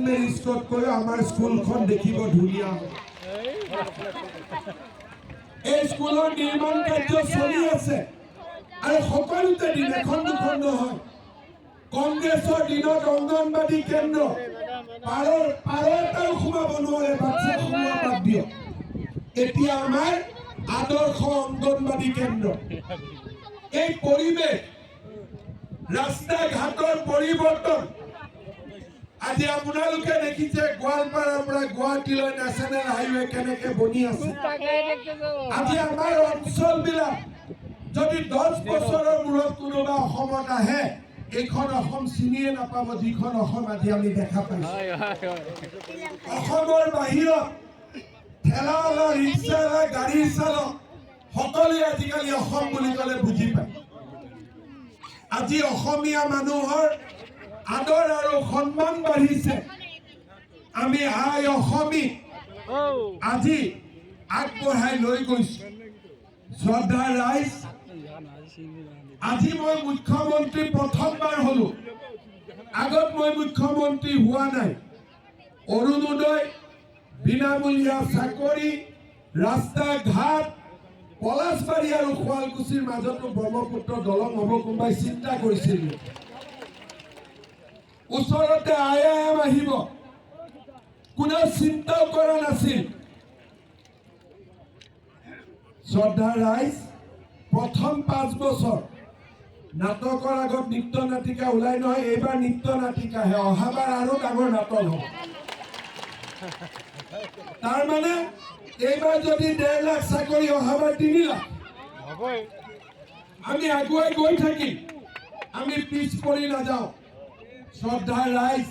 মেৰি স্কুলত কৈ আমাৰ স্কুলখন দেখিব ধুনীয়া এই স্কুলৰ নিৰ্মাণ কাৰ্য চলি আছে আৰু সকলোতে দিন এখন দুখন নহয় কংগ্ৰেছৰ দিনত অংগনবাদী কেন্দ্ৰ পাৰটাও সোমাব নোৱাৰে বাচ্চা সোমোৱা বাদ দিয়ক এতিয়া আমাৰ আদৰ্শ অংগনবাদী কেন্দ্ৰ এই পৰিৱেশ ৰাস্তা ঘাটৰ পৰিৱৰ্তন আজি আপোনালোকে দেখিছে গোৱালপাৰাৰ পৰা গুৱাহাটীলৈ নেশ্যনেল হাইৱে কেনেকে বনি আছে আজি আমাৰ অঞ্চলবিলাক যদি 10 বছৰৰ মূৰত কোনোবা অসমত আহে এইখন অসম চিনিয়ে নাপাব যিখন অসম আজি আমি দেখা পাইছো অসমৰ বাহিৰত ঠেলাৱালা ৰিক্সাৱালা গাড়ীৰ চালক সকলোৱে আজিকালি অসম বুলি ক'লে বুজি পায় আজি অসমীয়া মানুহৰ আদৰ আৰু সন্মান বাঢ়িছে আমি আই অসমী আজি আগবঢ়াই লৈ গৈছো শ্ৰদ্ধা ৰাইজ আজি মই মুখ্যমন্ত্ৰী প্ৰথমবাৰ হলো আগত মই মুখ্যমন্ত্ৰী হোৱা নাই অৰুণোদয় বিনামূলীয়া চাকৰি ৰাস্তা ঘাট পলাশবাৰী আৰু শুৱালকুছিৰ মাজতো ব্ৰহ্মপুত্ৰ দলং হ'ব কোনোবাই চিন্তা কৰিছিল ওচৰতে IIM আহিব কোনেও চিন্তাও কৰা নাছিল শ্ৰদ্ধা ৰাইজ প্ৰথম 5 বছৰ নাটকৰ আগত নৃত্য নাটিকা ওলাই নহয় এইবাৰ নৃত্য নাটিকাহে অহাবাৰ আৰু ডাঙৰ নাটক হ'ব তাৰ মানে এইবাৰ যদি 1.5 লাখ চাকৰি অহাবাৰ 3 লাখ আমি আগুৱাই গৈ থাকিম আমি পিছ পৰি নাযাওঁ শ্ৰদ্ধা ৰাইজ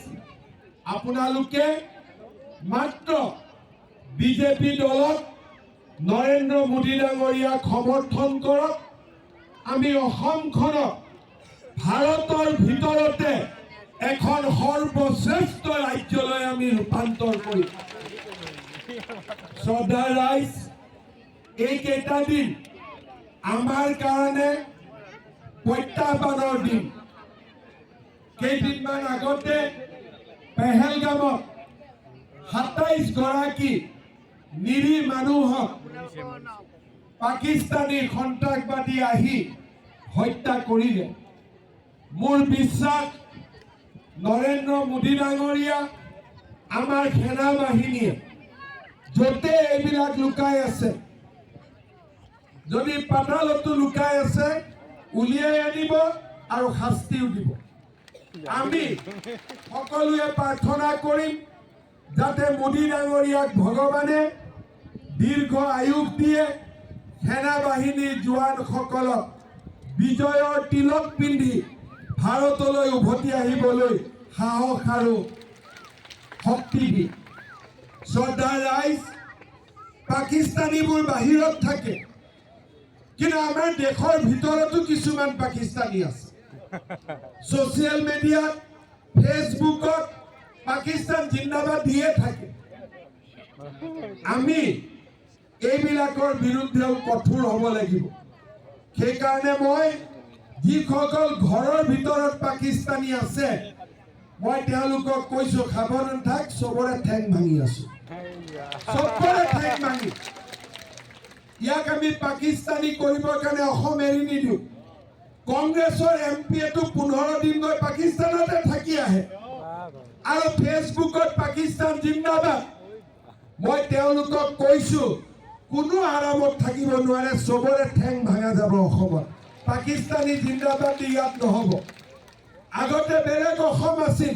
আপোনালোকে মাত্ৰ বিজেপি দলক নৰেন্দ্ৰ মোদী ডাঙৰীয়াক সমৰ্থন কৰক আমি অসমখনক ভাৰতৰ ভিতৰতে এখন সৰ্বশ্ৰেষ্ঠ ৰাজ্যলৈ আমি ৰূপান্তৰ কৰিম শ্ৰদ্ধা ৰাইজ এইকেইটা দিন আমাৰ কাৰণে প্ৰত্যাহ্বানৰ দিন কেইদিনমান আগতে পেহেলগামত 27 গৰাকী নিৰীহ মানুহক পাকিস্তানী সন্ত্ৰাসবাদী আহি হত্যা কৰিলে মোৰ বিশ্বাস নৰেন্দ্ৰ মোদী ডাঙৰীয়া আমাৰ সেনা বাহিনীয়ে যতে এইবিলাক লুকাই আছে যদি পাতালতো লুকাই আছে উলিয়াই আনিব আৰু শাস্তিও দিব আমি সকলোৱে প্ৰাৰ্থনা কৰিম যাতে মোদী ডাঙৰীয়াক ভগৱানে দীৰ্ঘ আয়ুস দিয়ে সেনা বাহিনীৰ জোৱানসকলক বিজয়ৰ তিলক পিন্ধি ভাৰতলৈ উভতি আহিবলৈ সাহস আৰু শক্তি দিয়ে শ্ৰদ্ধা ৰাইজ পাকিস্তানীবোৰ বাহিৰত থাকে কিন্তু আমাৰ দেশৰ ভিতৰতো কিছুমান পাকিস্তানী আছে সোশ্যাল মিডিয়াত ফেসবুকত পাকিস্তান জিন্দাবাদ দিয়ে থাকে আমি এইবিলাকৰ বিৰুদ্ধেও কঠোৰ হ'ব লাগিব সেইকাৰণে মই যিসকল ঘৰৰ ভিতৰত পাকিস্তানী আছে মই তেওঁলোকক কৈছো সাৱধান থাক সবৰে ঠেং ভাঙি আছো সবৰে ঠেং ভাঙি ইয়াক আমি পাকিস্তানী কৰিবৰ কাৰণে অসম এৰি নিদিওঁ কংগ্ৰেছৰ এমপিটো 15 দিন গৈ পাকিস্তানতে থাকি আহে আৰু ফেসবুকত পাকিস্তান জিন্দাবাদ মই তেওঁলোকক কৈছো কোনো আৰামত থাকিব নোৱাৰে সবৰে ঠেং ভাঙা যাব অসমত পাকিস্তানী জিন্দাবাদ ইয়াত নহব আগতে বেলেগ অসম আছিল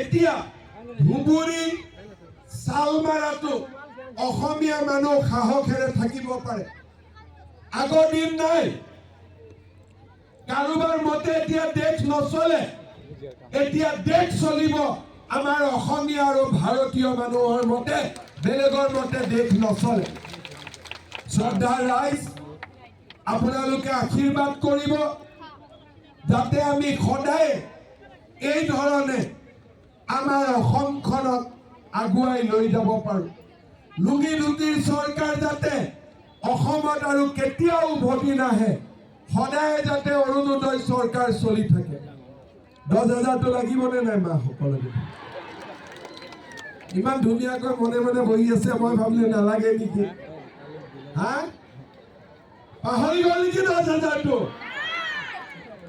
এতিয়া ধুবুৰী সালমাৰাটো অসমীয়া মানুহ সাহসেৰে থাকিব পাৰে আগৰ দিন নাই কাৰোবাৰ মতে এতিয়া দেশ নচলে এতিয়া দেশ চলিব আমাৰ অসমীয়া আৰু ভাৰতীয় মানুহৰ মতে বেলেগৰ মতে দেশ নচলে শ্ৰদ্ধা ৰাইজ আপোনালোকে আশীৰ্বাদ কৰিব যাতে আমি সদায় এই ধৰণে আমাৰ অসমখনক আগুৱাই লৈ যাব পাৰো লুঙি লুটিৰ চৰকাৰ যাতে অসমত আৰু কেতিয়াও উভতি নাহে সদায় যাতে অৰুণোদয় চৰকাৰ চলি থাকে 10,000 তো লাগিবনে নাই মা সকলোকে ইমান ধুনীয়াকৈ মনে মনে বহি আছে, মই ভাবিলো নালাগে নেকি। হা পাহৰি গ'ল নেকি 10,000টো?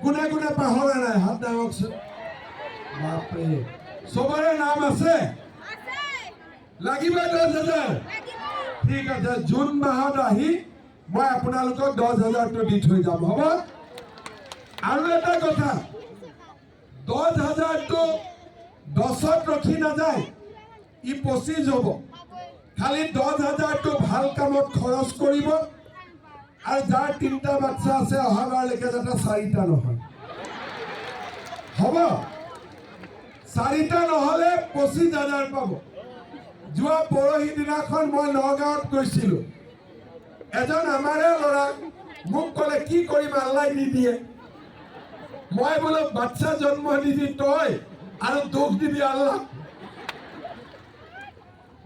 কোনে কোনে পাহৰা নাই হাত দাঙকচোন। বাপৰে, চবৰে নাম আছে? লাগিব 10,000? ঠিক আছে, জুন মাহত আহি মই আপোনালোকক 10,000টো দি থৈ যাম, হ'ব? আৰু এটা কথা, 10,000টো 10ত ৰখি নাযায়, ই 25 হ'ব। খালি 10,000টো ভাল কামত খৰচ কৰিব, আৰু যাৰ 3টা বাচ্চা আছে অহাবাৰলৈকে যাতে 4টা নহয়, হ'ব? 4টা নহ'লে 25,000 পাব। যোৱা পৰহি দিনাখন মই নগাঁৱত গৈছিলোঁ, এজন আমাৰে ল'ৰা মোক ক'লে কি কৰিম, আল্লাই নিদিয়ে। মই বোলো বাচ্চা জন্ম দিবি তই আৰু দুখ দিবি আল্লাহ।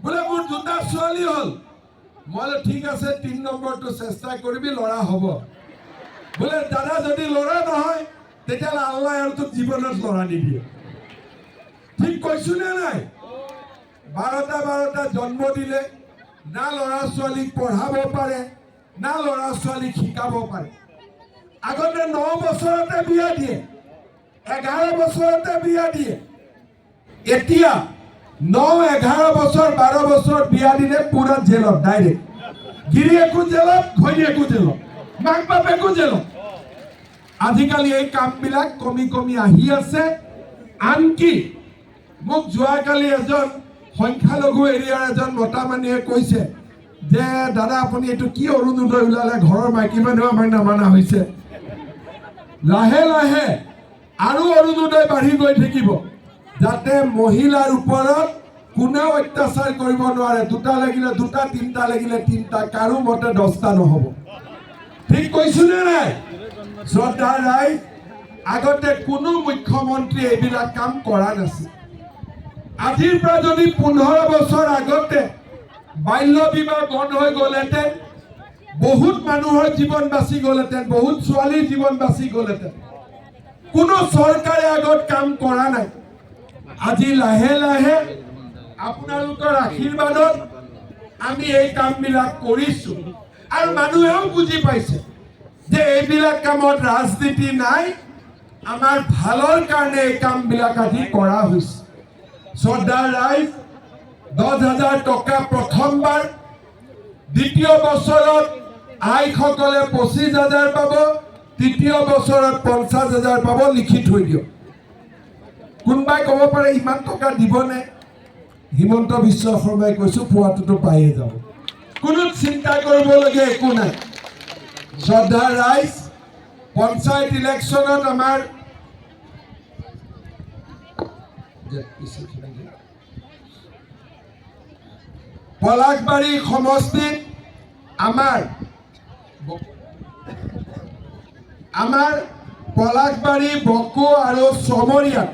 বোলে মোৰ 2টা ছোৱালী হ'ল। মই বোলো ঠিক আছে, 3 নম্বৰটো চেষ্টা কৰিবি, ল'ৰা হ'ব। বোলে দাদা যদি ল'ৰা নহয় তেতিয়াহ'লে আল্লাহ আৰু তোক জীৱনত ল'ৰা নিদিয়ে। ঠিক কৈছো নে নাই? 12টা জন্ম দিলে, না ল'ৰা ছোৱালীক পঢ়াব পাৰে, না ল'ৰা ছোৱালীক শিকাব পাৰে। আগতে 9 বছৰতে বিয়া দিয়ে, 11 বছৰতে বিয়া দিয়ে। এতিয়া 9, 11 বছৰ, 12 বছৰ বিয়া দিলে পুৰা জেলত ডাইৰেক্ট। গিৰিয়েকো জেলত, ঘৈণীয়েকো জেলত, মাক বাপেকো জেলত। আজিকালি এই কামবিলাক কমি কমি আহি আছে। আনকি মোক যোৱাকালি এজন সংখ্যালঘু এৰিয়াৰ এজন মতা মানুহে কৈছে যে দাদা আপুনি এইটো কি অৰুণোদয় ওলালে, ঘৰৰ মাইকী মানুহ আমাক নামানা হৈছে। লাহে লাহে আৰু অৰুণোদয় বাঢ়ি গৈ থাকিব, যাতে মহিলাৰ ওপৰত কোনেও অত্যাচাৰ কৰিব নোৱাৰে। 2টা লাগিলে 2টা, 3টা লাগিলে 3টা, কাৰো মতে 10টা নহ'ব। ঠিক কৈছো নে নাই? শ্ৰদ্ধাৰ ৰাইজ, আগতে কোনো মুখ্যমন্ত্ৰী এইবিলাক কাম কৰা নাছিল। আজিৰ পৰা যদি 15 বছৰ আগতে বাল্য বিবাহ বন্ধ হৈ গ'লহেঁতেন, বহুত মানুহৰ জীৱন বাচি গ'লহেঁতেন, বহুত ছোৱালীৰ জীৱন বাচি গ'লহেঁতেন। কোনো চৰকাৰে আগত কাম কৰা নাই। আজি লাহে লাহে আপোনালোকৰ আশীৰ্বাদত আমি এই কামবিলাক কৰিছো, আৰু মানুহেও বুজি পাইছে যে এইবিলাক কামত ৰাজনীতি নাই, আমাৰ ভালৰ কাৰণে এই কামবিলাক আজি কৰা হৈছে। শ্ৰদ্ধাৰ ৰাইজ, 10,000 টকা প্ৰথমবাৰ, দ্বিতীয় বছৰত আইসকলে 25,000 পাব, তৃতীয় বছৰত 50,000 পাব। লিখি থৈ দিয়ক। কোনোবাই ক'ব পাৰে ইমান টকা দিবনে? হিমন্ত বিশ্ব শৰ্মাই কৈছো পোৱাটোতো পায়ে যাব, কোনো চিন্তা কৰিবলগীয়া একো নাই। শ্ৰদ্ধাৰ ৰাইজ, পঞ্চায়ত ইলেকশ্যনত আমাৰ পলাশবাৰী সমষ্টিত আমাৰ পলাশবাৰী, বকো আৰু চমৰীয়াত